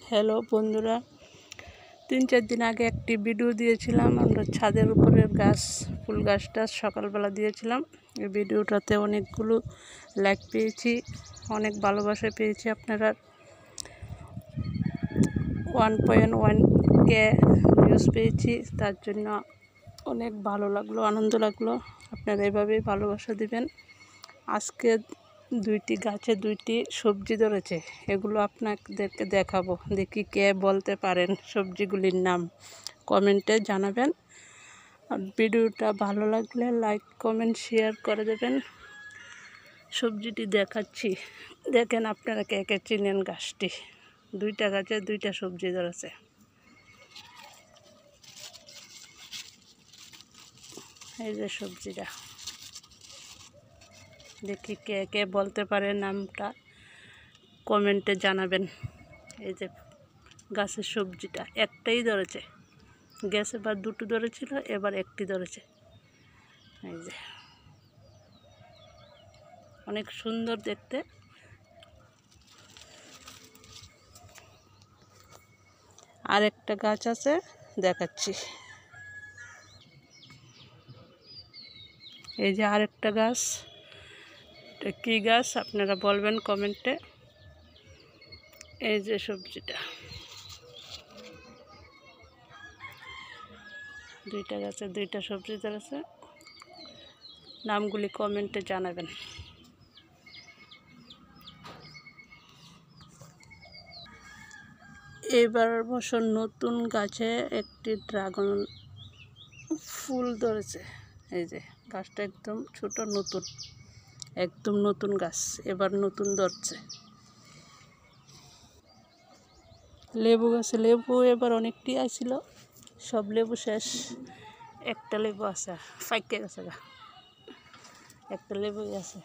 Hello বন্ধুরা, 3-4 দিন আগে একটি ভিডিও দিয়েছিলাম। আমরা ছাদের উপরের গাছ, ফুল গাছটা সকালবেলা দিয়েছিলাম। এই ভিডিওটাতে অনেকগুলো লাইক পেয়েছি, অনেক ভালোবাসা পেয়েছি। আপনারা 1.1K ভিউজ পেয়েছি, তার জন্য অনেক ভালো লাগলো, আনন্দ লাগলো। আপনারা এভাবেই ভালোবাসা দিবেন। আজকে 2টি গাছে 2টি সবজি ধরেছে, এগুলো আপনাদেরকে দেখাবো। দেখি কে বলতে পারেন সবজিগুলির নাম, কমেন্টে জানাবেন। আর ভিডিওটা ভালো লাগলে লাইক কমেন্ট শেয়ার করে দেবেন। সবজিটি দেখাচ্ছি, দেখেন আপনারা কে কে চিনেন গাছটি। 2টা গাছে 2টা সবজি ধরেছে। এই যে সবজিটা, দেখি কে কে বলতে পারে নামটা, কমেন্টে জানাবেন। এই যে গাছের সবজিটা একটাই ধরেছে, গ্যাসে বা 2টো ধরেছিল, এবার একটি ধরেছে। এই যে অনেক সুন্দর দেখতে। আর একটা গাছ আছে, দেখাচ্ছি। এই যে আরেকটা গাছ, কি গাছ আপনারা বলবেন কমেন্টে। এই যে সবজিটা, 2টা গাছে 2টা সবজি ধরেছে। নামগুলি কমেন্টে জানাবেন। এবার বছর নতুন গাছে একটি ড্রাগন ফুল ধরেছে। এই যে গাছটা একদম ছোট, নতুন, একদম নতুন গাছ, এবার নতুন ধরছে। লেবু গাছে লেবু এবার অনেকটি আসছিল, সব লেবু শেষ। একটা লেবু আছে, ফাইকে গেছে গা, একটা লেবুই আছে।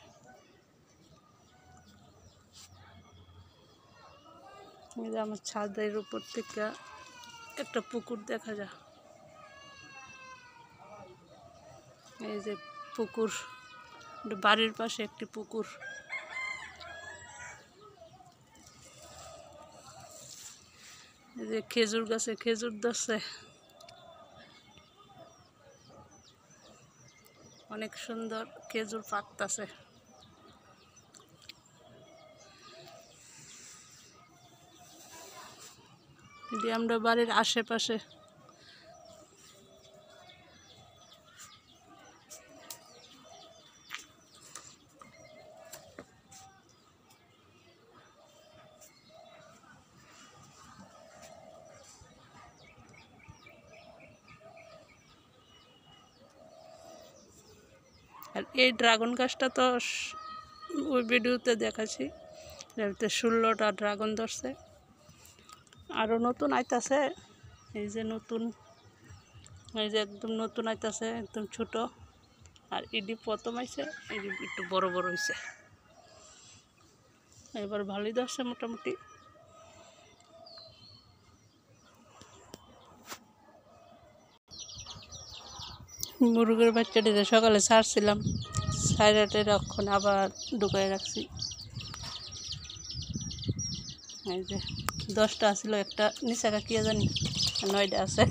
এই যে আমার ছাদের উপর থেকে একটা পুকুর দেখা যায়। এই যে পুকুর, বাড়ির পাশে একটি পুকুর। এই যে খেজুর গাছে খেজুর ধরছে, অনেক সুন্দর খেজুর পাকতাছে। যদি আমরা বাড়ির আশেপাশে আর এই ড্রাগন গাছটা তো ওই ভিডিওতে দেখাচ্ছি, 16টা ড্রাগন ধরছে। আরও নতুন আইতাছে। এই যে নতুন, এই যে একদম নতুন আইতাছে, একদম ছোট। আর এটি প্রথম আইছে, এই যে একটু বড় বড় হয়েছে। এবার ভালোই ধরছে মোটামুটি। মুরগির বাচ্চাটিতে সকালে ছাড়ছিলাম, সাইডে রক্ষণ আবার ঢুকাই রাখছি। এই যে 10টা ছিল, একটা নিচে রাখিয়া জানি, 9টা আছে।